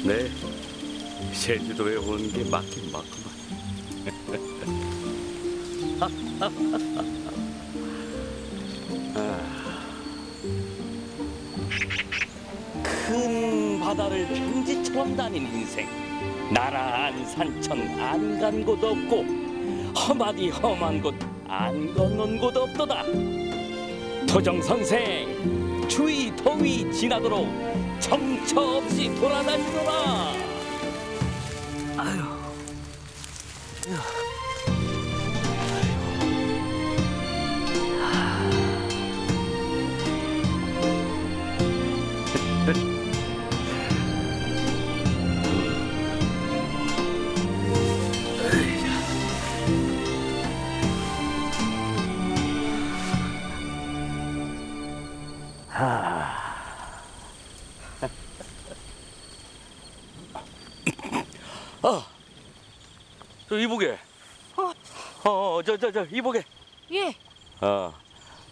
네, 제주도에 오는 게 맞긴 맞구만. 큰 바다를 평지처럼 다닌 인생. 나라 안 산천 안 간 곳 없고 험하디 험한 곳 안 건넌 곳 없도다. 토정 선생, 추위 더위 지나도록 정처 없이 돌아다니노라. 아유. 저 이보게. 저 이보게. 예.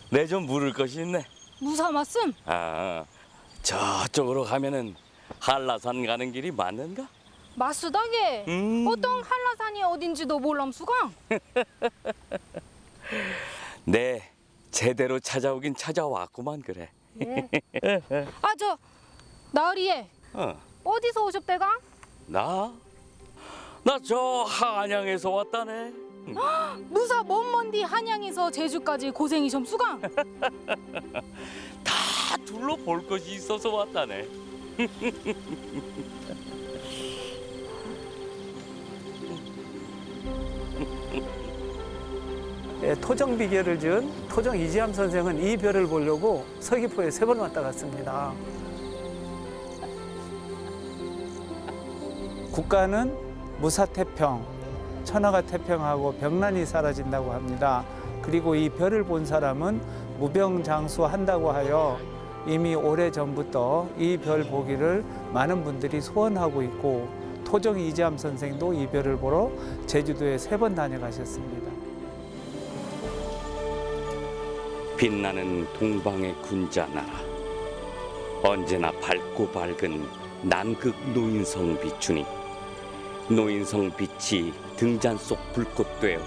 내 좀 물을 것이 있네. 무사 말씀? 저쪽으로 가면은 한라산 가는 길이 맞는가? 맞수다게. 어떤 한라산이 어딘지도 몰람수강. 네, 제대로 찾아오긴 찾아왔구만 그래. 예. 저 나으리에. 어디서 오셨대가? 나 저 한양에서 왔다네. 무사 먼디 한양에서 제주까지 고생이셨수강. 다 둘러볼 것이 있어서 왔다네. 토정 비결을 지은 토정 이지암 선생은 이 별을 보려고 서귀포에 3번 왔다 갔습니다. 국가는 무사태평, 천하가 태평하고 병난이 사라진다고 합니다. 그리고 이 별을 본 사람은 무병장수한다고 하여 이미 오래전부터 이 별 보기를 많은 분들이 소원하고 있고 토정 이지암 선생도 이 별을 보러 제주도에 3번 다녀가셨습니다. 빛나는 동방의 군자 나라, 언제나 밝고 밝은 남극 노인성 비추니 노인성 빛이 등잔 속 불꽃 되어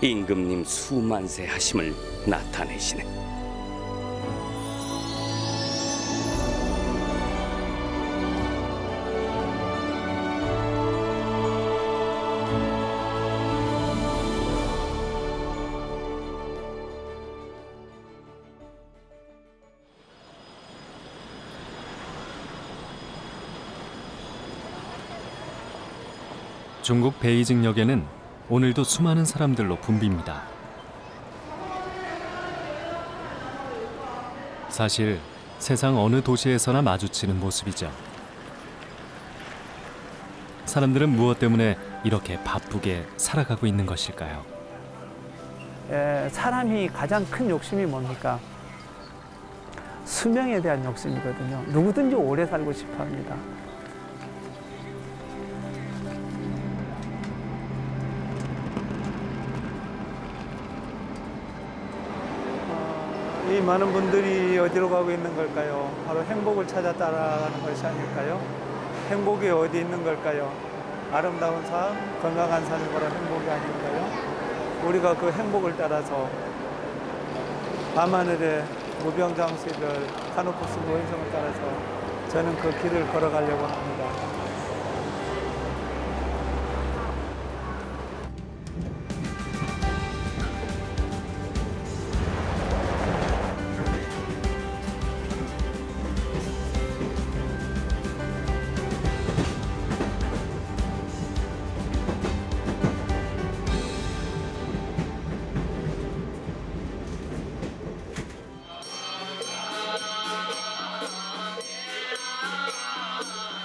임금님 수만세 하심을 나타내시네. 중국 베이징역에는 오늘도 수많은 사람들로 붐빕니다. 사실 세상 어느 도시에서나 마주치는 모습이죠. 사람들은 무엇 때문에 이렇게 바쁘게 살아가고 있는 것일까요? 사람이 가장 큰 욕심이 뭡니까? 수명에 대한 욕심이거든요. 누구든지 오래 살고 싶어 합니다. 이 많은 분들이 어디로 가고 있는 걸까요? 바로 행복을 찾아 따라가는 것이 아닐까요? 행복이 어디 있는 걸까요? 아름다운 삶, 건강한 삶이 바로 행복이 아닌가요? 우리가 그 행복을 따라서 밤하늘의 무병장수의 별, 카노포스 노인성을 따라서 저는 그 길을 걸어가려고 합니다.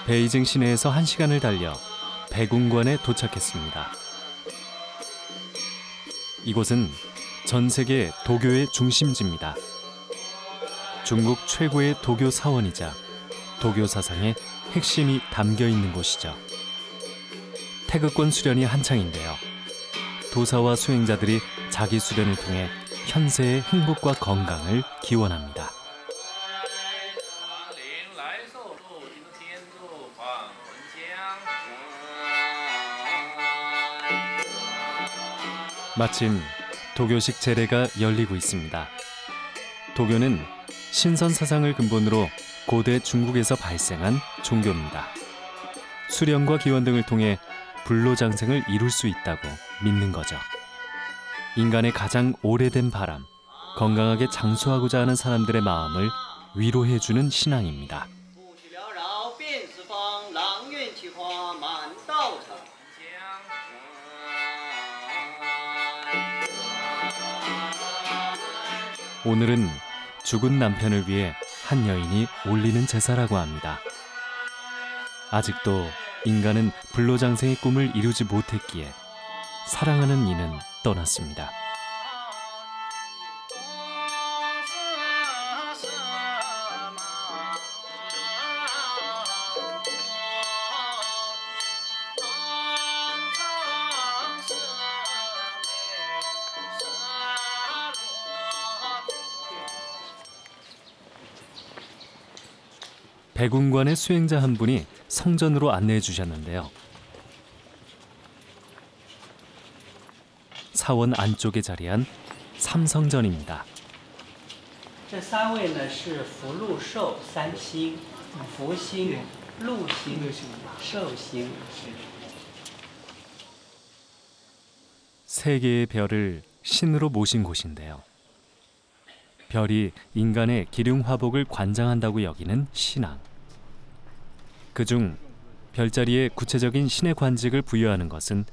베이징 시내에서 1시간을 달려 백운관에 도착했습니다. 이곳은 전 세계 도교의 중심지입니다. 중국 최고의 도교 사원이자 도교 사상의 핵심이 담겨 있는 곳이죠. 태극권 수련이 한창인데요. 도사와 수행자들이 자기 수련을 통해 현세의 행복과 건강을 기원합니다. 마침 도교식 제례가 열리고 있습니다. 도교는 신선 사상을 근본으로 고대 중국에서 발생한 종교입니다. 수령과 기원 등을 통해 불로장생을 이룰 수 있다고 믿는 거죠. 인간의 가장 오래된 바람, 건강하게 장수하고자 하는 사람들의 마음을 위로해주는 신앙입니다. 오늘은 죽은 남편을 위해 한 여인이 올리는 제사라고 합니다. 아직도 인간은 불로장생의 꿈을 이루지 못했기에 사랑하는 이는 떠났습니다. 백운관의 수행자 한 분이 성전으로 안내해 주셨는데요. 사원 안쪽에 자리한 삼성전입니다. 这三位呢是福禄寿三星，福星、禄星、寿星。 세 개의 별을 신으로 모신 곳인데요. 별이 인간의 기륭화복을 관장한다고 여기는 신앙. 그중 별자리에 구체적인 신의 관직을 부여하는 것은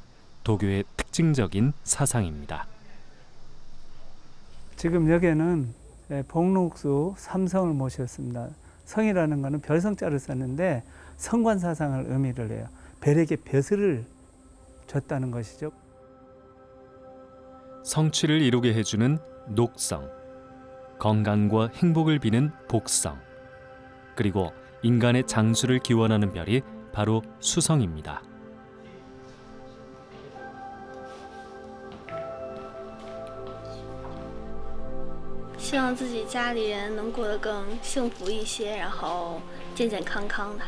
도교의 특징적인 사상입니다. 지금 여기에는 복록수 삼성을 모셨습니다. 성이라는 것은 별성자를 썼는데 성관사상을 의미를 해요. 별에게 벼슬을 줬다는 것이죠. 성취를 이루게 해주는 녹성, 건강과 행복을 비는 복성, 그리고 인간의 장수를 기원하는 별이 바로 수성입니다. 希望自己家里人能过得更幸福一些，然后健健康康的。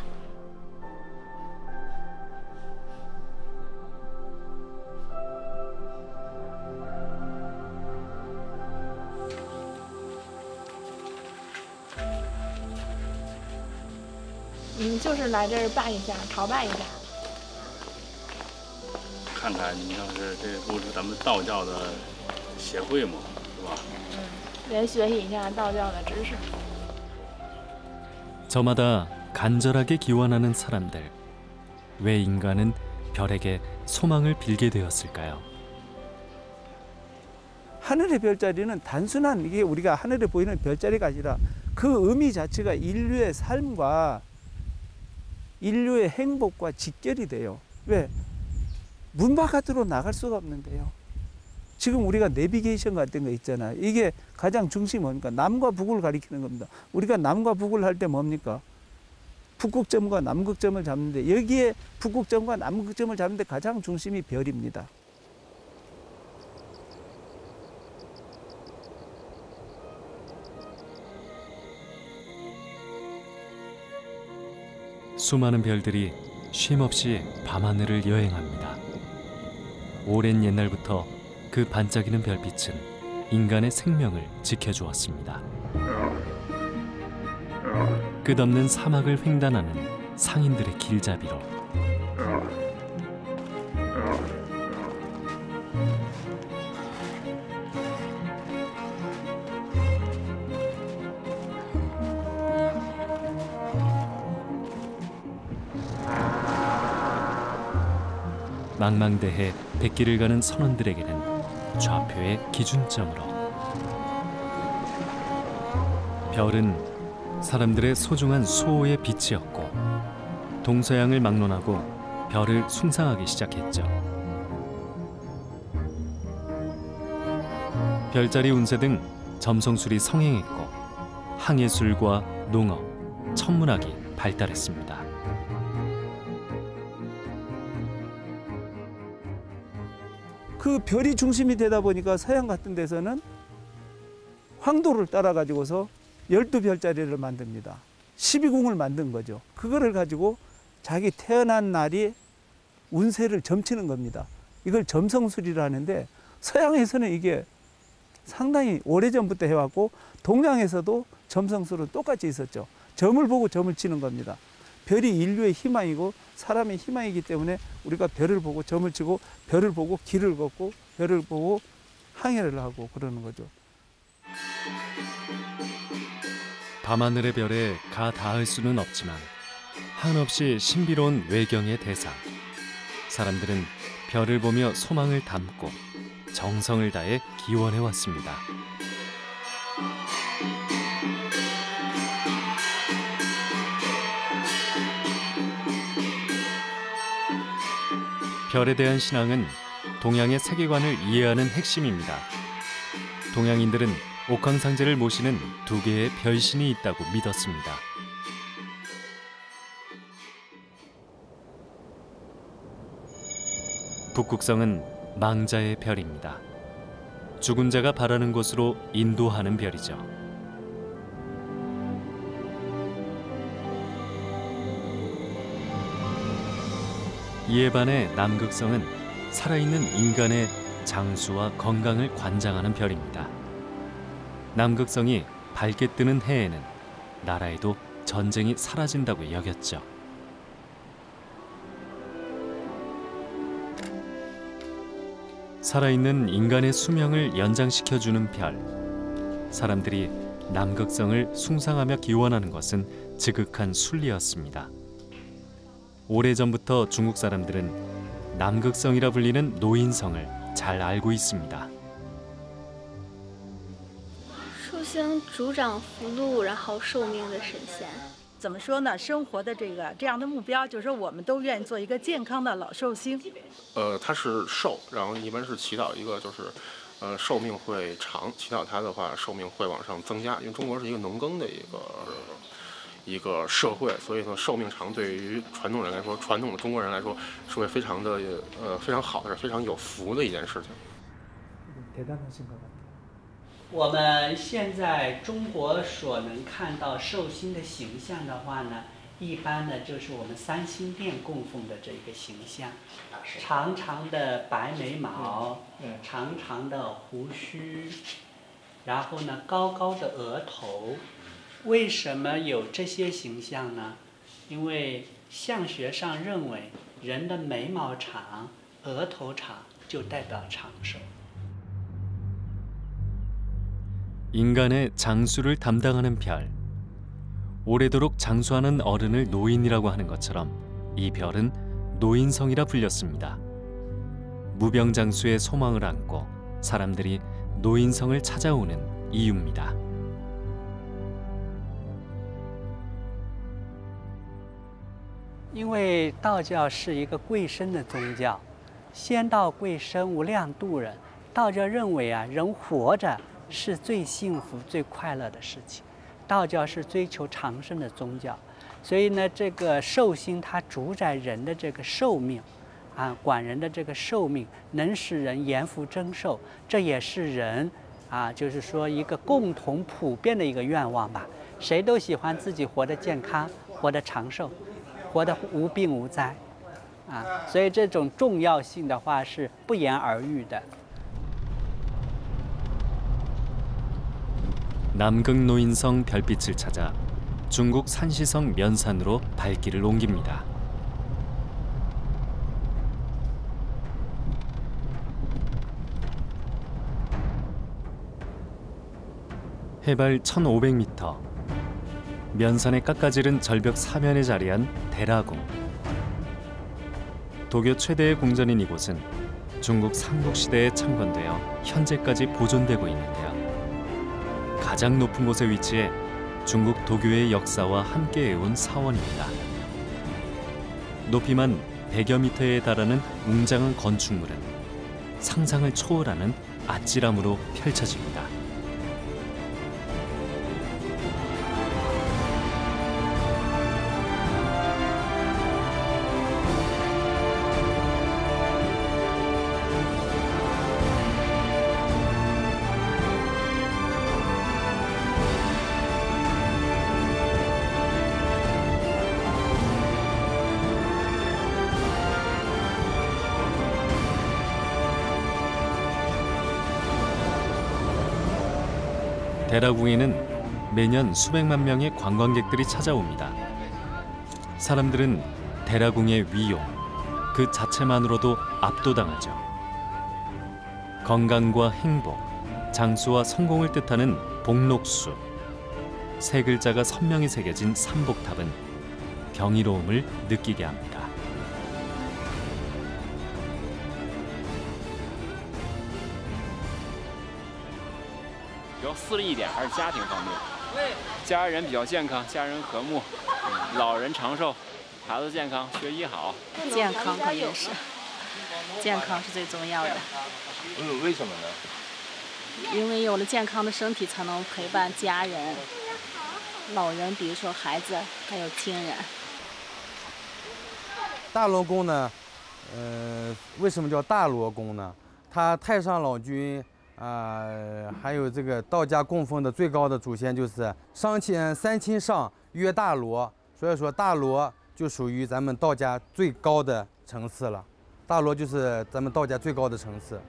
就是来这儿拜一下，朝拜一下。看看你要是这不是咱们道教的协会嘛，是吧？也学习一下道教的知识。 저마다 간절하게 기원하는 사람들. 왜 인간은 별에게 소망을 빌게 되었을까요? 하늘의 별자리는 단순한 이게 우리가 하늘에 보이는 별자리가 아니라 그 의미 자체가 인류의 삶과 인류의 행복과 직결이 돼요. 왜? 문 바깥으로 나갈 수가 없는데요. 지금 우리가 내비게이션 같은 거 있잖아요. 이게 가장 중심이 뭡니까? 남과 북을 가리키는 겁니다. 우리가 남과 북을 할 때 뭡니까? 북극점과 남극점을 잡는데 여기에 북극점과 남극점을 잡는데 가장 중심이 별입니다. 수많은 별들이 쉼없이 밤하늘을 여행합니다. 오랜 옛날부터 그 반짝이는 별빛은 인간의 생명을 지켜주었습니다. 끝없는 사막을 횡단하는 상인들의 길잡이로 망망대해 백길을 가는 선원들에게는 좌표의 기준점으로 별은 사람들의 소중한 수호의 빛이었고 동서양을 막론하고 별을 숭상하기 시작했죠. 별자리 운세 등 점성술이 성행했고 항해술과 농업, 천문학이 발달했습니다. 그 별이 중심이 되다 보니까 서양 같은 데서는 황도를 따라 가지고서 12별자리를 만듭니다. 12궁을 만든 거죠. 그거를 가지고 자기 태어난 날이 운세를 점치는 겁니다. 이걸 점성술이라 하는데 서양에서는 이게 상당히 오래전부터 해왔고 동양에서도 점성술은 똑같이 있었죠. 점을 보고 점을 치는 겁니다. 별이 인류의 희망이고 사람의 희망이기 때문에 우리가 별을 보고 점을 치고 별을 보고 길을 걷고 별을 보고 항해를 하고 그러는 거죠. 밤하늘의 별에 가 닿을 수는 없지만 한없이 신비로운 외경의 대사. 사람들은 별을 보며 소망을 담고 정성을 다해 기원해 왔습니다. 별에 대한 신앙은 동양의 세계관을 이해하는 핵심입니다. 동양인들은 옥황상제를 모시는 2개의 별신이 있다고 믿었습니다. 북극성은 망자의 별입니다. 죽은 자가 바라는 곳으로 인도하는 별이죠. 이에 반해 남극성은 살아있는 인간의 장수와 건강을 관장하는 별입니다. 남극성이 밝게 뜨는 해에는 나라에도 전쟁이 사라진다고 여겼죠. 살아있는 인간의 수명을 연장시켜주는 별. 사람들이 남극성을 숭상하며 기원하는 것은 지극한 순리였습니다. 오래전부터 중국 사람들은 남극성이라 불리는 노인성을 잘 알고 있습니다. 寿星主掌福禄，然后寿命的神仙。怎么说呢？生活的这样的目标，就是说我们都愿意做一个健康的老寿星。它是寿，然后一般是祈祷一个就是寿命会长，祈祷它的话寿命会往上增加。因为中国是一个农耕的一个社会，所以说寿命长对于传统人来说，传统的中国人来说是会非常的非常好的，是非常有福的一件事情。 我们现在中国所能看到寿星的形象的话呢，一般呢就是我们三星殿供奉的这个形象，长长的白眉毛，长长的胡须，然后呢高高的额头。为什么有这些形象呢？因为相学上认为人的眉毛长、额头长就代表长寿。 인간의 장수를 담당하는 별. 오래도록 장수하는 어른을 노인이라고 하는 것처럼 이 별은 노인성이라 불렸습니다. 무병장수의 소망을 안고 사람들이 노인성을 찾아오는 이유입니다. 因为道教是一个贵生的宗教，仙道贵生无量度人。道教认为啊，人活着 是最幸福、最快乐的事情。道教是追求长生的宗教，所以呢，这个寿星它主宰人的这个寿命，啊，管人的这个寿命，能使人延福增寿，这也是人啊，就是说一个共同普遍的一个愿望吧。谁都喜欢自己活得健康、活得长寿、活得无病无灾，啊，所以这种重要性的话是不言而喻的。 남극노인성 별빛을 찾아 중국 산시성 면산으로 발길을 옮깁니다. 해발 1,500m, 면산의 깎아지른 절벽 사면에 자리한 대라궁. 도교 최대의 궁전인 이곳은 중국 삼국시대에 창건되어 현재까지 보존되고 있는데요. 가장 높은 곳에 위치해 중국 도교의 역사와 함께해온 사원입니다. 높이만 100여 미터에 달하는 웅장한 건축물은 상상을 초월하는 아찔함으로 펼쳐집니다. 대라궁에는 매년 수백만 명의 관광객들이 찾아옵니다. 사람들은 대라궁의 위용, 그 자체만으로도 압도당하죠. 건강과 행복, 장수와 성공을 뜻하는 복록수. 세 글자가 선명히 새겨진 삼복탑은 경이로움을 느끼게 합니다. 主要私利一点还是家庭方面，家人比较健康，家人和睦，老人长寿，孩子健康，学习好。健康肯定是，健康是最重要的。为什么呢？因为有了健康的身体，才能陪伴家人、老人，比如说孩子，还有亲人。大罗宫呢，为什么叫大罗宫呢？它太上老君。 还有这个道家供奉的最高的祖先就是上天三清上曰大罗，所以说大罗就属于咱们道家最高的层次了。大罗就是咱们道家最高的层次。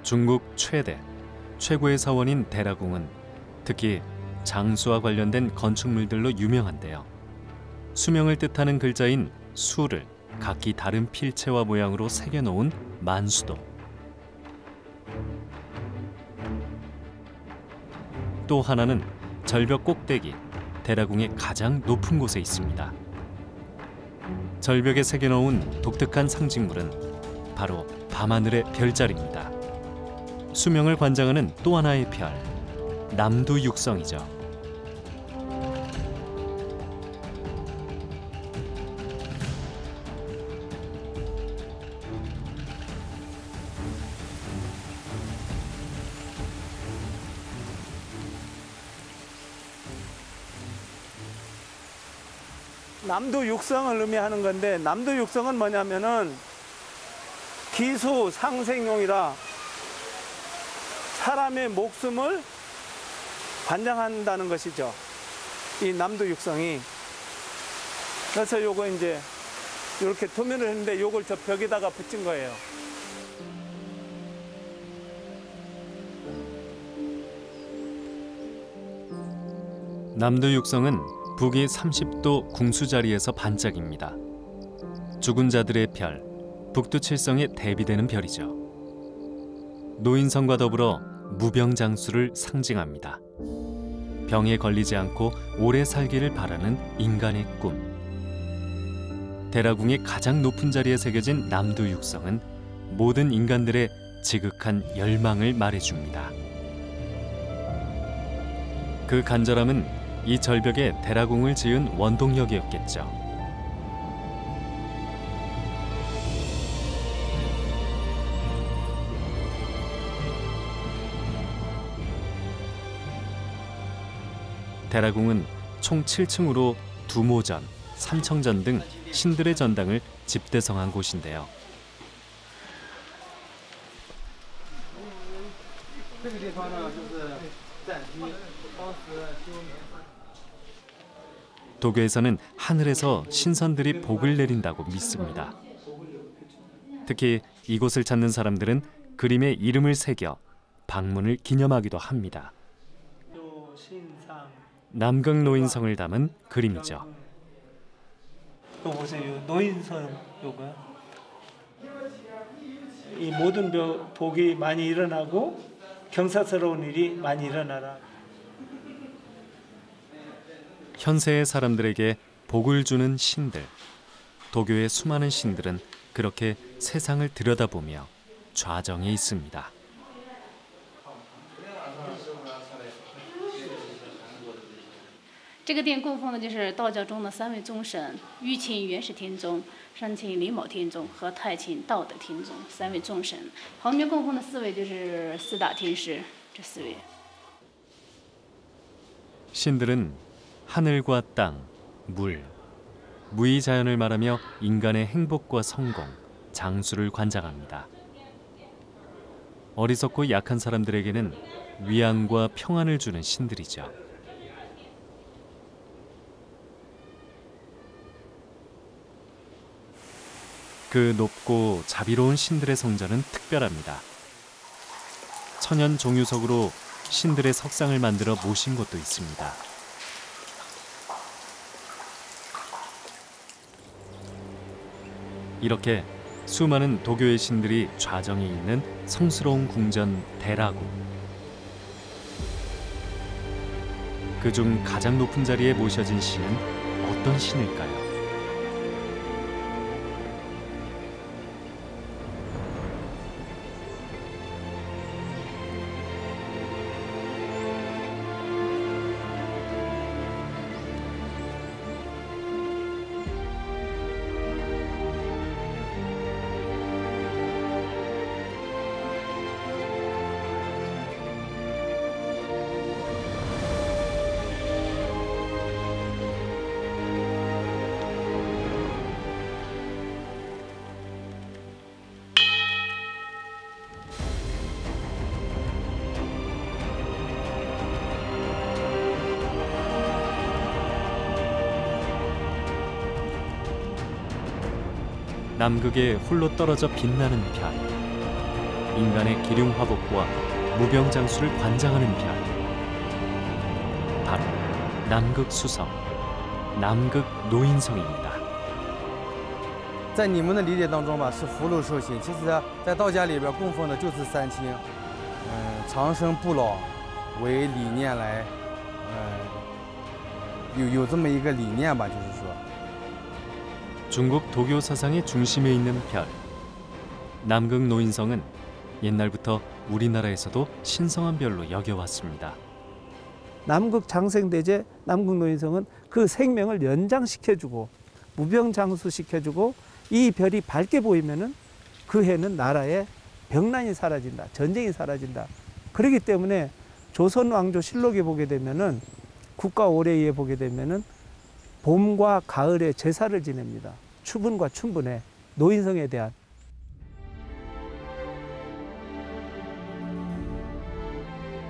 중국 최고의 사원인 대라궁은 특히 장수와 관련된 건축물들로 유명한데요. 수명을 뜻하는 글자인 수를 각기 다른 필체와 모양으로 새겨놓은 만수도. 또 하나는 절벽 꼭대기, 대라궁의 가장 높은 곳에 있습니다. 절벽에 새겨놓은 독특한 상징물은 바로 밤하늘의 별자리입니다. 수명을 관장하는 또 하나의 별, 남두육성이죠. 남두육성을 의미하는 건데 남두육성은 뭐냐면은 기수 상생용이라 사람의 목숨을 관장한다는 것이죠. 이 남두육성이. 그래서 요거 이제 이렇게 도면을 했는데 요걸 저 벽에다가 붙인 거예요. 남두육성은 북위 30도 궁수자리에서 반짝입니다. 죽은 자들의 별, 북두칠성에 대비되는 별이죠. 노인성과 더불어 무병장수를 상징합니다. 병에 걸리지 않고 오래 살기를 바라는 인간의 꿈. 대라궁의 가장 높은 자리에 새겨진 남두육성은 모든 인간들의 지극한 열망을 말해줍니다. 그 간절함은 이 절벽에 대라궁을 지은 원동력이었겠죠. 대라궁은 총 7층으로 두모전, 삼청전 등 신들의 전당을 집대성한 곳인데요. 도교에서는 하늘에서 신선들이 복을 내린다고 믿습니다. 특히 이곳을 찾는 사람들은 그림에 이름을 새겨 방문을 기념하기도 합니다. 남극 노인성을 담은 그림이죠. 이거 보세요. 노인성 요거. 이 모든 복이 많이 일어나고 경사스러운 일이 많이 일어나라. 현세의 사람들에게 복을 주는 신들. 도교의 수많은 신들은 그렇게 세상을 들여다보며 좌정에 있습니다. 这个殿供奉的就是道教中的3位宗神：玉磬元始天宗、上磬灵宝天宗和太磬道德天宗3位众神。旁边供奉的4位就是4大天师，这4位。 신들은 하늘과 땅, 물, 무의자연을 말하며 인간의 행복과 성공, 장수를 관장합니다. 어리석고 약한 사람들에게는 위안과 평안을 주는 신들이죠. 그 높고 자비로운 신들의 성전은 특별합니다. 천연 종유석으로 신들의 석상을 만들어 모신 곳도 있습니다. 이렇게 수많은 도교의 신들이 좌정에 있는 성스러운 궁전 대라구. 그중 가장 높은 자리에 모셔진 신은 어떤 신일까요? 남극에 홀로 떨어져 빛나는 별, 인간의 기륭화복과 무병장수를 관장하는 별, 바로 남극수성, 남극노인성입니다. 在你们的理解当中吧，是福禄寿星。其实，在道家里边供奉的就是三清，长生不老为理念来，有这么一个理念吧，就是说。 중국 도교 사상의 중심에 있는 별, 남극 노인성은 옛날부터 우리나라에서도 신성한 별로 여겨왔습니다. 남극 장생대제 남극 노인성은 그 생명을 연장시켜주고 무병장수시켜주고 이 별이 밝게 보이면은 그 해는 나라에 병난이 사라진다, 전쟁이 사라진다. 그렇기 때문에 조선 왕조 실록에 보게 되면은 국가 오래에 보게 되면은 봄과 가을에 제사를 지냅니다. 추분과 춘분에 노인성에 대한.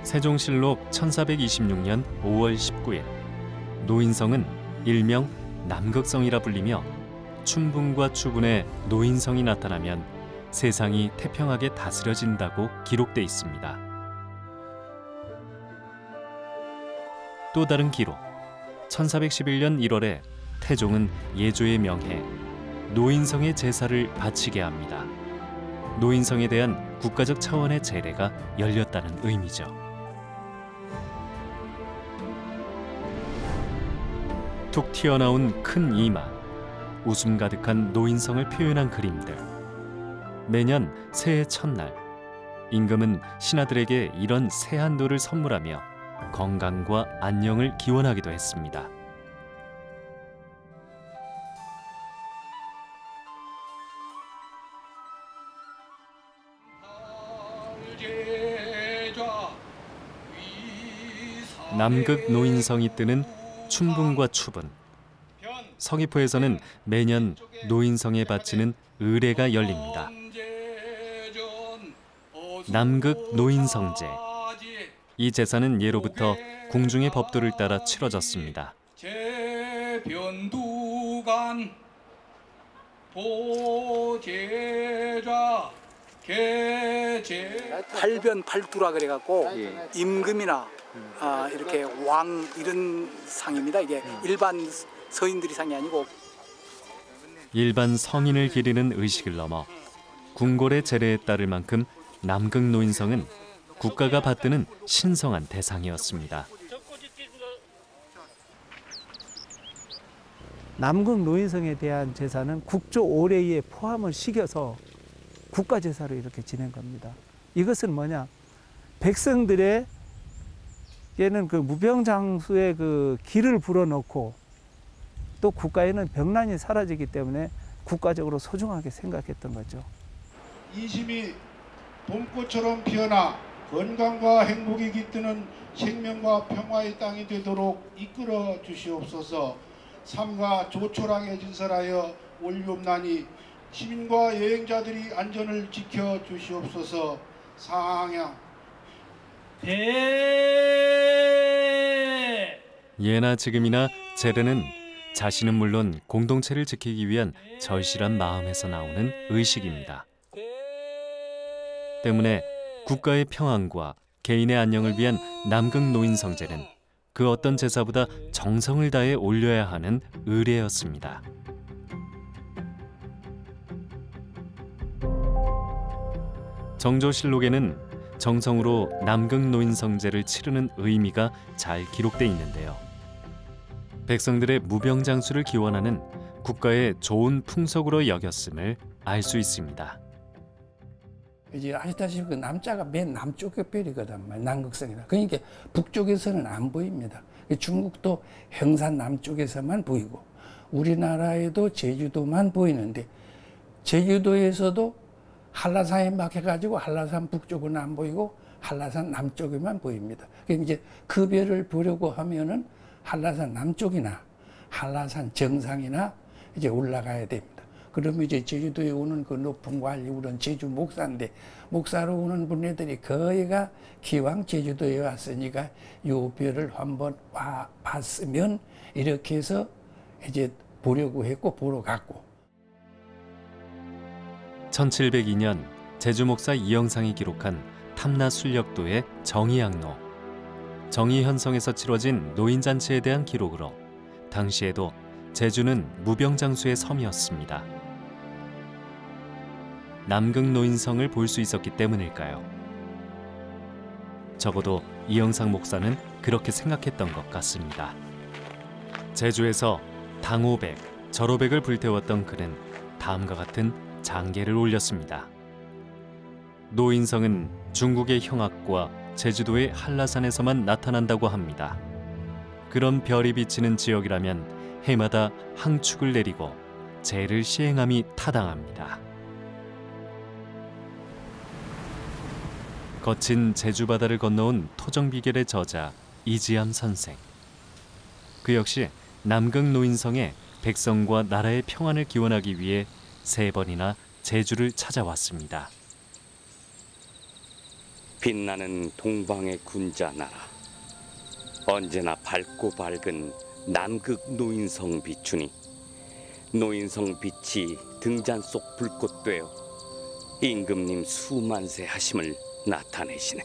세종실록 1426년 5월 19일 노인성은 일명 남극성이라 불리며 춘분과 추분에 노인성이 나타나면 세상이 태평하게 다스려진다고 기록돼 있습니다. 또 다른 기록. 1411년 1월에 태종은 예조의 명해 노인성의 제사를 바치게 합니다. 노인성에 대한 국가적 차원의 제례가 열렸다는 의미죠. 툭 튀어나온 큰 이마, 웃음 가득한 노인성을 표현한 그림들. 매년 새해 첫날, 임금은 신하들에게 이런 새한도를 선물하며 건강과 안녕을 기원하기도 했습니다. 남극 노인성이 뜨는 춘분과 추분. 서귀포에서는 매년 노인성에 바치는 의례가 열립니다. 남극 노인성제. 이 제사는 예로부터 궁중의 법도를 따라 치러졌습니다. 제변두간 보제좌 개제 팔변팔두라 그래갖고 임금이나 이렇게 왕 이런 상입니다. 이게 일반 서인들이 상이 아니고 일반 성인을 기리는 의식을 넘어 궁궐의 제례에 따를 만큼 남극 노인성은 국가가 받드는 신성한 대상이었습니다. 남극 노인성에 대한 제사는 국조 오례에 포함을 시켜서 국가 제사로 이렇게 지낸 겁니다. 이것은 뭐냐? 백성들의 얘는 그 무병장수의 그 기를 불어넣고 또 국가에는 병난이 사라지기 때문에 국가적으로 소중하게 생각했던 거죠. 이심이 봄꽃처럼 피어나 건강과 행복이 깃드는 생명과 평화의 땅이 되도록 이끌어 주시옵소서. 삶과 조촐하게 진설하여 올리옵나니 시민과 여행자들이 안전을 지켜 주시옵소서. 상향. 예나 지금이나 제례는 자신은 물론 공동체를 지키기 위한 절실한 마음에서 나오는 의식입니다. 때문에 국가의 평안과 개인의 안녕을 위한 남극 노인성제는 그 어떤 제사보다 정성을 다해 올려야 하는 의례였습니다. 정조실록에는 정성으로 남극 노인성제를 치르는 의미가 잘 기록돼 있는데요. 백성들의 무병장수를 기원하는 국가의 좋은 풍속으로 여겼음을 알 수 있습니다. 이제 아시다시피 그 남자가 맨 남쪽의 별이거든, 남극성이다. 그러니까 북쪽에서는 안 보입니다. 중국도 형산 남쪽에서만 보이고 우리나라에도 제주도만 보이는데 제주도에서도 한라산에 막혀가지고 한라산 북쪽은 안 보이고 한라산 남쪽에만 보입니다. 그러니까 이제 그 별을 보려고 하면은 한라산 남쪽이나 한라산 정상이나 이제 올라가야 됩니다. 그러면 이제 제주도에 오는 그 높은 관리 우리는 제주 목사인데 목사로 오는 분들이 거의가 기왕 제주도에 왔으니까 요 별을 한번 봤으면 이렇게 해서 이제 보려고 했고 보러 갔고. 1702년 제주 목사 이영상이 기록한 탐나술력도의 정의양로, 정의현성에서 치러진 노인잔치에 대한 기록으로 당시에도 제주는 무병장수의 섬이었습니다. 남극 노인성을 볼 수 있었기 때문일까요? 적어도 이영상 목사는 그렇게 생각했던 것 같습니다. 제주에서 당오백, 절오백을 불태웠던 그는 다음과 같은 장계를 올렸습니다. 노인성은 중국의 형악과 제주도의 한라산에서만 나타난다고 합니다. 그런 별이 비치는 지역이라면 해마다 항축을 내리고 제를 시행함이 타당합니다. 거친 제주 바다를 건너온 토정비결의 저자 이지암 선생. 그 역시 남극 노인성에 백성과 나라의 평안을 기원하기 위해 3번이나 제주를 찾아왔습니다. 빛나는 동방의 군자 나라, 언제나 밝고 밝은 남극 노인성 비추니 노인성 빛이 등잔 속 불꽃 되어 임금님 수만세 하심을 나타내시네.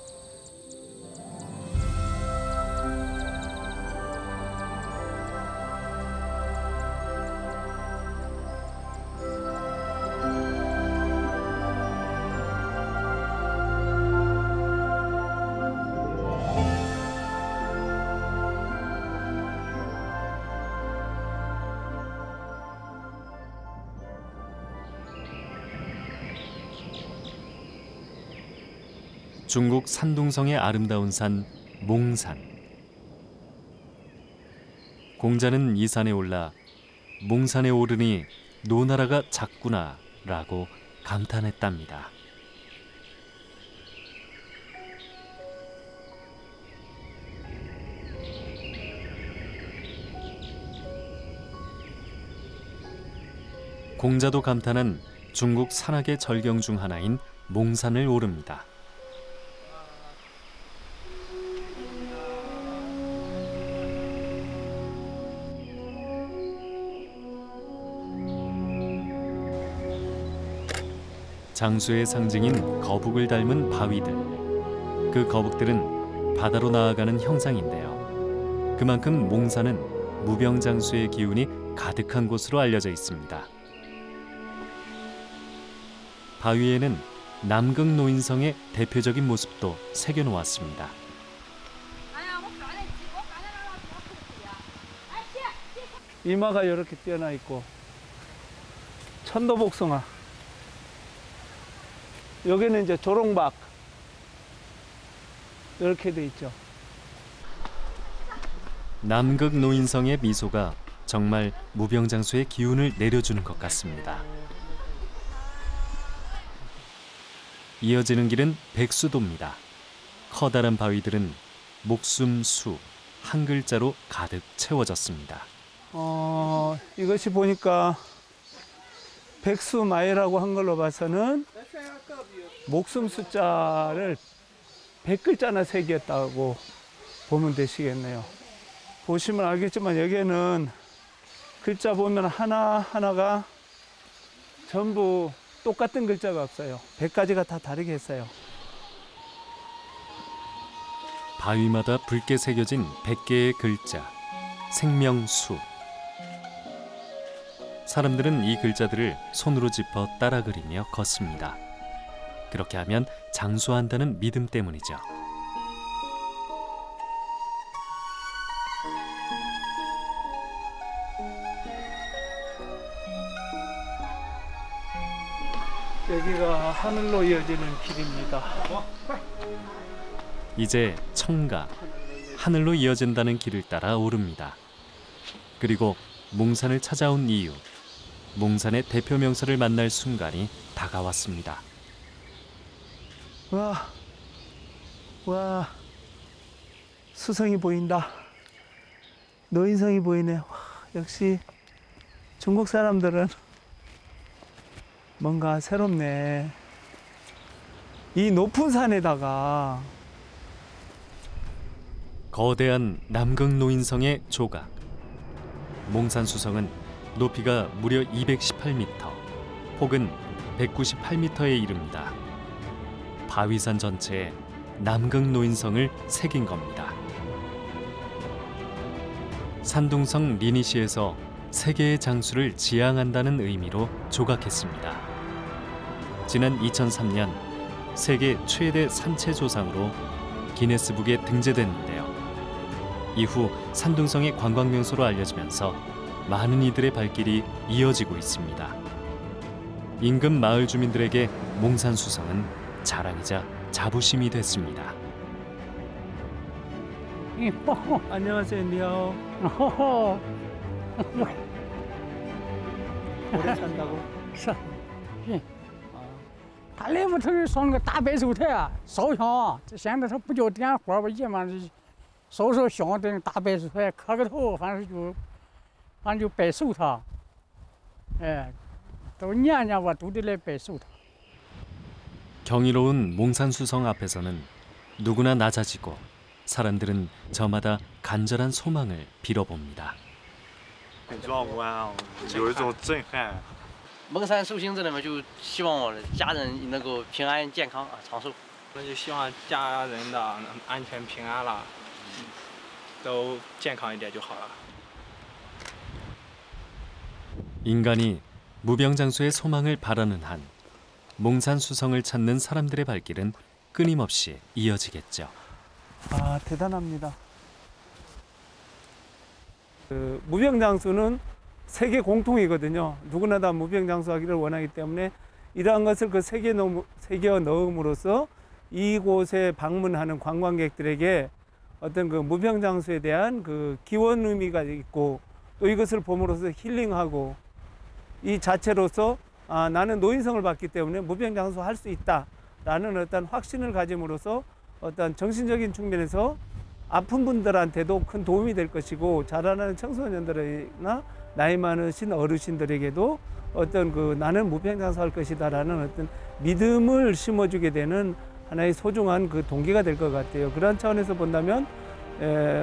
중국 산둥성의 아름다운 산 몽산. 공자는 이 산에 올라 몽산에 오르니 노나라가 작구나 라고 감탄했답니다. 공자도 감탄한 중국 산악의 절경 중 하나인 몽산을 오릅니다. 장수의 상징인 거북을 닮은 바위들. 그 거북들은 바다로 나아가는 형상인데요. 그만큼 몽산은 무병장수의 기운이 가득한 곳으로 알려져 있습니다. 바위에는 남극 노인성의 대표적인 모습도 새겨놓았습니다. 이마가 이렇게 뛰어나 있고 천도복숭아, 여기는 이제 조롱박 이렇게 돼 있죠. 남극 노인성의 미소가 정말 무병장수의 기운을 내려주는 것 같습니다. 이어지는 길은 백수도입니다. 커다란 바위들은 목숨 수 한 글자로 가득 채워졌습니다. 이것이 보니까 백수마이라고 한 걸로 봐서는 목숨 숫자를 100글자나 새겼다고 보면 되시겠네요. 보시면 알겠지만 여기에는 글자 보면 하나하나가 전부 똑같은 글자가 없어요. 100가지가 다 다르게 했어요. 바위마다 붉게 새겨진 100개의 글자, 생명수. 사람들은 이 글자들을 손으로 짚어 따라 그리며 걷습니다. 그렇게 하면 장수한다는 믿음 때문이죠. 여기가 하늘로 이어지는 길입니다. 이제 청가, 하늘로 이어진다는 길을 따라 오릅니다. 그리고 몽산을 찾아온 이유, 몽산의 대표 명소를 만날 순간이 다가왔습니다. 와, 수성이 보인다. 노인성이 보이네. 와, 역시 중국 사람들은 뭔가 새롭네. 이 높은 산에다가 거대한 남극 노인성의 조각. 몽산 수성은 높이가 무려 218m, 폭은 198m에 이릅니다. 바위산 전체에 남극 노인성을 새긴 겁니다. 산둥성 리니시에서 세계의 장수를 지향한다는 의미로 조각했습니다. 지난 2003년 세계 최대 산체 조상으로 기네스북에 등재됐는데요. 이후 산둥성의 관광명소로 알려지면서 많은 이들의 발길이 이어지고 있습니다. 인근 마을 주민들에게 몽산 수성은 자랑이자 자부심이 됐습니다. 안녕하세요, 니하오. 오래 산다고? 他来不头上个大白手台，烧香。这现在他不叫点火吧，一般是烧香的大白手台，磕个头，反正就拜寿他。哎，都年年我都得来拜寿他。 경이로운 몽산수성 앞에서는 누구나 낮아지고 사람들은 저마다 간절한 소망을 빌어봅니다. 很壮观啊，有一种震撼。蒙山寿星这里面就希望我的家人能够平安健康啊，长寿。那就希望家人的安全平安了，都健康一点就好了。 인간이 무병장수의 소망을 바라는 한 몽산수성을 찾는 사람들의 발길은 끊임없이 이어지겠죠. 아, 대단합니다. 무병장수는 세계 공통이거든요. 누구나 다 무병장수하기를 원하기 때문에 이러한 것을 그 세계에 넣음으로써 이곳에 방문하는 관광객들에게 어떤 그 무병장수에 대한 그 기원 의미가 있고 또 이것을 봄으로써 힐링하고 이 자체로서 아, 나는 노인성을 받기 때문에 무병장수할 수 있다라는 어떤 확신을 가짐으로써 어떤 정신적인 측면에서 아픈 분들한테도 큰 도움이 될 것이고 자라나는 청소년들이나 나이 많으신 어르신들에게도 어떤 그 나는 무병장수할 것이다라는 어떤 믿음을 심어주게 되는 하나의 소중한 그 동기가 될 것 같아요. 그런 차원에서 본다면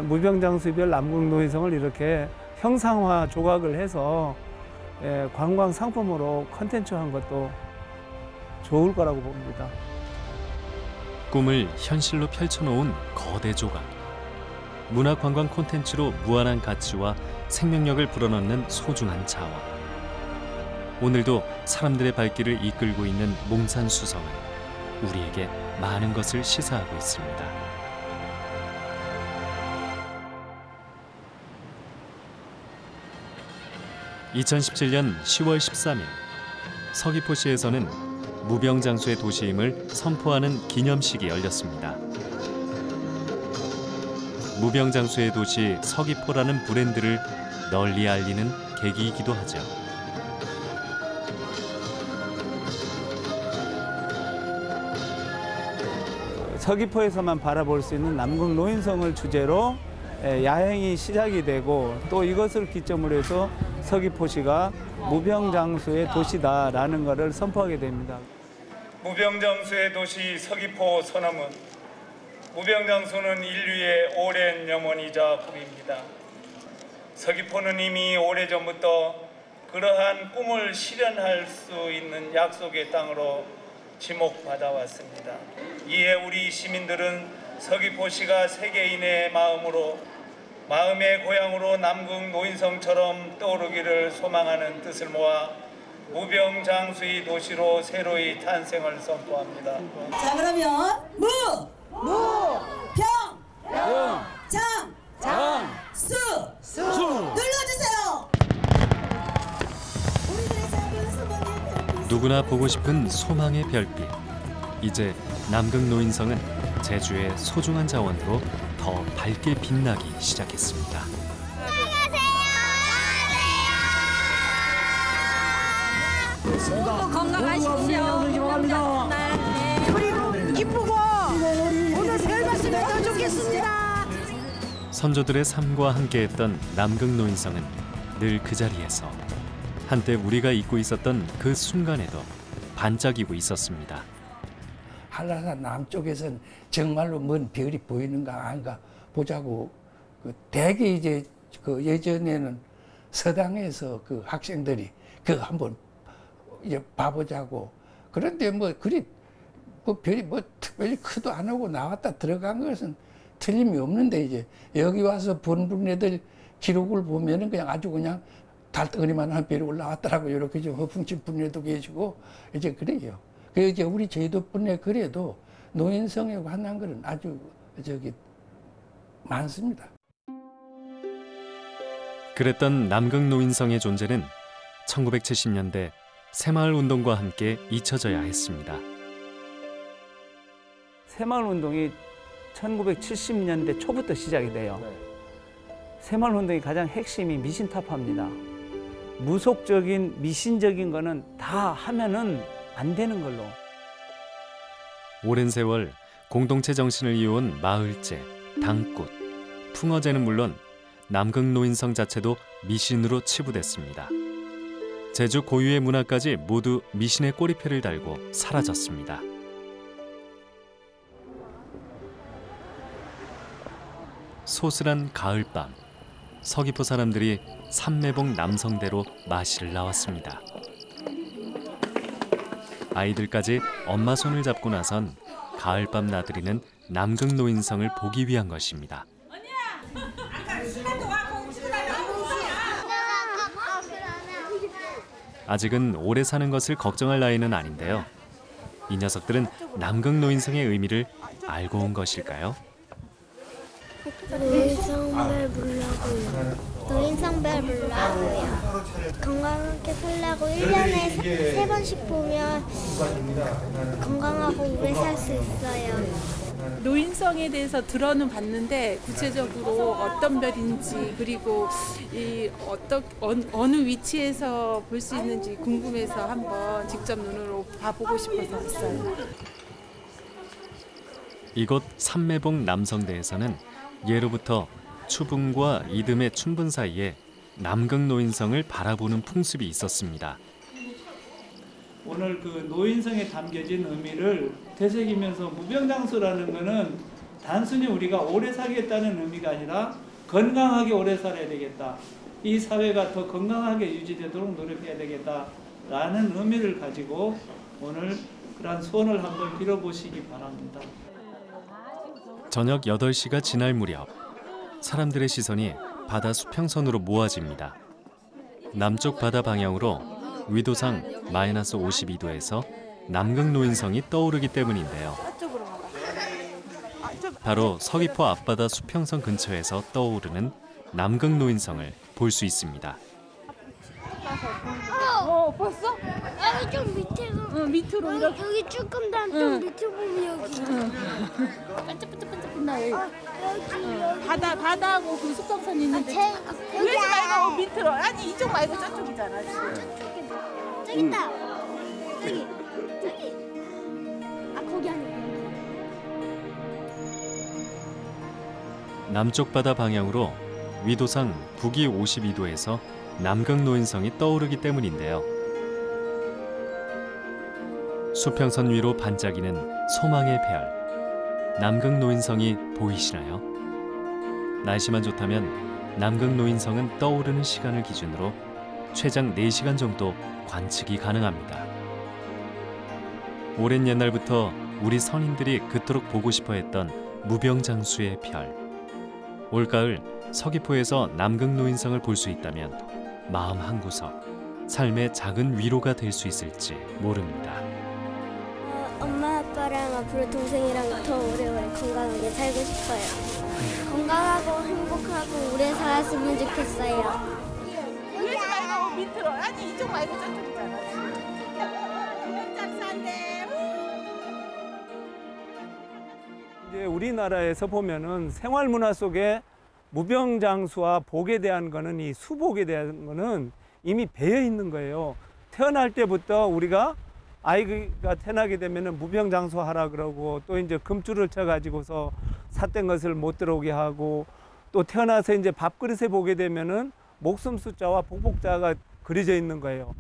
무병장수별 남극 노인성을 이렇게 형상화 조각을 해서 관광 상품으로 컨텐츠한 것도 좋을 거라고 봅니다. 꿈을 현실로 펼쳐놓은 거대 조각. 문화관광 콘텐츠로 무한한 가치와 생명력을 불어넣는 소중한 자원. 오늘도 사람들의 발길을 이끌고 있는 몽산수성은 우리에게 많은 것을 시사하고 있습니다. (2017년 10월 13일) 서귀포시에서는 무병장수의 도시임을 선포하는 기념식이 열렸습니다. 무병장수의 도시 서귀포라는 브랜드를 널리 알리는 계기이기도 하죠. 서귀포에서만 바라볼 수 있는 남극 노인성을 주제로 야행이 시작이 되고 또 이것을 기점으로 해서 서귀포시가 무병장수의 도시다라는 것을 선포하게 됩니다. 무병장수의 도시 서귀포 서남은 무병장수는 인류의 오랜 염원이자 꿈입니다. 서귀포는 이미 오래전부터 그러한 꿈을 실현할 수 있는 약속의 땅으로 지목받아 왔습니다. 이에 우리 시민들은 서귀포시가 세계인의 마음의 고향으로 남극 노인성처럼 떠오르기를 소망하는 뜻을 모아 무병장수의 도시로 새로이 탄생을 선포합니다. 자, 그러면 수 눌러주세요. 누구나 보고 싶은 소망의 별빛. 이제 남극 노인성은 제주의 소중한 자원으로 더 밝게 빛나기 시작했습니다. 건강하십시오. 그리고 기쁘고 오늘 별 말씀에 더 좋겠습니다. 선조들의 삶과 함께했던 남극 노인성은 늘 그 자리에서 한때 우리가 잊고 있었던 그 순간에도 반짝이고 있었습니다. 한라산 남쪽에선 정말로 먼 별이 보이는가 아닌가 보자고 대개 이제 그 예전에는 서당에서 그 학생들이 그거 한번 이제 봐보자고. 그런데 뭐 그리 그 별이 뭐 특별히 크도 안 하고 나왔다 들어간 것은 틀림이 없는데 이제 여기 와서 본 애들 기록을 보면은 그냥 아주 그냥 달덩어리만 한 별이 올라왔더라고. 이렇게 좀 허풍친 분들도 계시고 이제 그래요. 그 이제 우리 제주도뿐에 그래도 노인성에 관한 것은 아주 많습니다. 그랬던 남극 노인성의 존재는 1970년대 새마을 운동과 함께 잊혀져야 했습니다. 새마을 운동이 1970년대 초부터 시작이 돼요. 새마을 운동의 가장 핵심이 미신타파입니다. 무속적인 미신적인 거는 다 하면은 안 되는 걸로. 오랜 세월 공동체 정신을 이어온 마을제, 당꽃, 풍어제는 물론 남극 노인성 자체도 미신으로 치부됐습니다. 제주 고유의 문화까지 모두 미신의 꼬리표를 달고 사라졌습니다. 소슬한 가을밤, 서귀포 사람들이 삼매봉 남성대로 마시를 나왔습니다. 아이들까지 엄마 손을 잡고 나선 가을밤 나들이는 남극 노인성을 보기 위한 것입니다. 아직은 오래 사는 것을 걱정할 나이는 아닌데요. 이 녀석들은 남극 노인성의 의미를 알고 온 것일까요? 노인성별 보려고요. 노인성별 보려고요. 건강하게 살려고 1년에 3번씩 보면 건강하고 오래 살 수 있어요. 노인성에 대해서 들어는 봤는데 구체적으로 어떤 별인지 그리고 어느 위치에서 볼 수 있는지 궁금해서 한번 직접 눈으로 봐보고 싶어서 왔어요. 이곳 삼매봉 남성대에서는 예로부터 추분과 이듬해 춘분 사이에 남극 노인성을 바라보는 풍습이 있었습니다. 오늘 그 노인성에 담겨진 의미를 되새기면서 무병장수라는 것은 단순히 우리가 오래 살겠다는 의미가 아니라 건강하게 오래 살아야 되겠다. 이 사회가 더 건강하게 유지되도록 노력해야 되겠다라는 의미를 가지고 오늘 그런 소원을 한번 빌어보시기 바랍니다. 저녁 8시가 지날 무렵 사람들의 시선이 바다 수평선으로 모아집니다. 남쪽 바다 방향으로 위도상 -52도에서 남극 노인성이 떠오르기 때문인데요. 바로 서귀포 앞바다 수평선 근처에서 떠오르는 남극 노인성을 볼 수 있습니다. 벌써? 여기 좀 밑으로. 밑으로 이렇게. 여기 조금 더 좀 밑으로 보면 여기. 반짝반짝반짝빛나 여기. 여기. 바다하고 그 수평선 있는데. 여기 말고 밑으로. 아니 이쪽 말고 저쪽이잖아. 저기 있다. 저기. 아 거기 아니야. 남쪽 바다 방향으로 위도상 북위 52도에서 남극 노인성이 떠오르기 때문인데요. 수평선 위로 반짝이는 소망의 별, 남극 노인성이 보이시나요? 날씨만 좋다면 남극 노인성은 떠오르는 시간을 기준으로 최장 4시간 정도 관측이 가능합니다. 오랜 옛날부터 우리 선인들이 그토록 보고 싶어 했던 무병장수의 별. 올가을 서귀포에서 남극노인성을 볼 수 있다면 마음 한구석, 삶의 작은 위로가 될 수 있을지 모릅니다. 엄마 아빠랑 앞으로 동생이랑 더 오래오래 건강하게 살고 싶어요. 건강하고 행복하고 오래 살았으면 좋겠어요. 위에서 말고 밑으로. 아니 이쪽 말고 저쪽이잖아. 이제 우리나라에서 보면은 생활 문화 속에 무병장수와 복에 대한 거는 이 수복에 대한 거는 이미 배어 있는 거예요. 태어날 때부터 우리가 아이가 태어나게 되면은 무병장수하라 그러고 또 이제 금줄을 쳐 가지고서 삿된 것을 못 들어오게 하고 또 태어나서 이제 밥그릇에 보게 되면은 목숨 숫자와 복복자가 그려져 있는 거예요.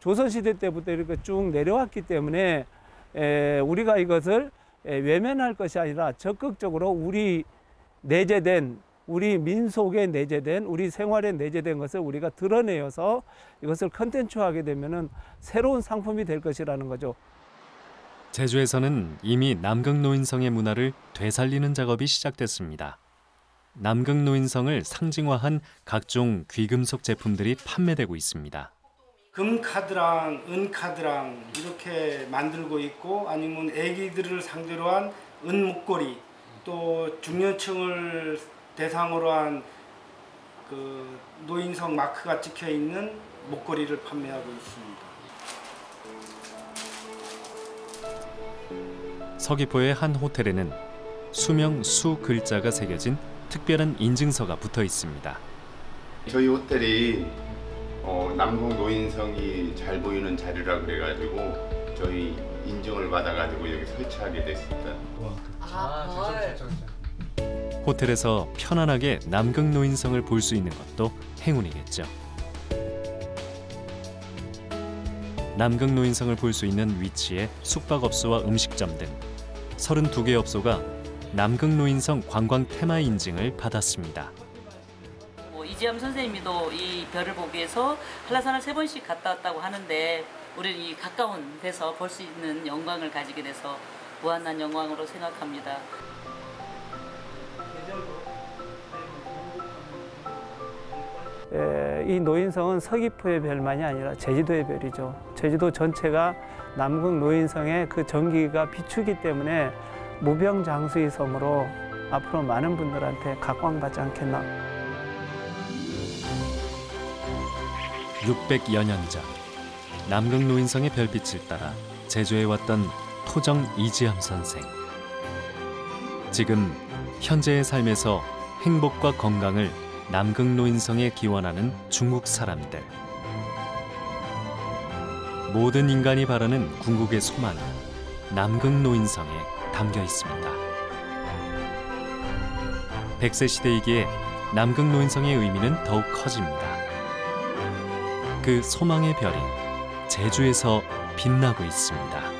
조선시대 때부터 이렇게 쭉 내려왔기 때문에 우리가 이것을 외면할 것이 아니라 적극적으로 우리 내재된 우리 민속에 내재된 우리 생활에 내재된 것을 우리가 드러내어서 이것을 컨텐츠화하게 되면은 새로운 상품이 될 것이라는 거죠. 제주에서는 이미 남극노인성의 문화를 되살리는 작업이 시작됐습니다. 남극노인성을 상징화한 각종 귀금속 제품들이 판매되고 있습니다. 금카드랑 은카드랑 이렇게 만들고 있고 아니면 애기들을 상대로 한 은목걸이 또 중년층을 대상으로 한 그 노인성 마크가 찍혀 있는 목걸이를 판매하고 있습니다. 서귀포의 한 호텔에는 수명 수 글자가 새겨진 특별한 인증서가 붙어 있습니다. 저희 호텔이 남극 노인성이 잘 보이는 자리라 그래가지고 저희 인증을 받아가지고 여기 설치하게 됐습니다. 호텔에서 편안하게 남극노인성을 볼 수 있는 것도 행운이겠죠. 남극노인성을 볼 수 있는 위치에 숙박업소와 음식점 등 32개 업소가 남극노인성 관광 테마 인증을 받았습니다. 이지암 선생님도 이 별을 보기 위해서 한라산을 3번씩 갔다 왔다고 하는데 우리는 이 가까운 데서 볼 수 있는 영광을 가지게 돼서 무한한 영광으로 생각합니다. 이 노인성은 서귀포의 별만이 아니라 제주도의 별이죠. 제주도 전체가 남극 노인성의 그 전기가 비추기 때문에 무병장수의 섬으로 앞으로 많은 분들한테 각광받지 않겠나. 600여 년 전 남극 노인성의 별빛을 따라 제주에 왔던 토정 이지암 선생. 지금 현재의 삶에서 행복과 건강을 남극 노인성에 기원하는 중국 사람들. 모든 인간이 바라는 궁극의 소망이 남극 노인성에 담겨 있습니다. 100세 시대이기에 남극 노인성의 의미는 더욱 커집니다. 그 소망의 별이 제주에서 빛나고 있습니다.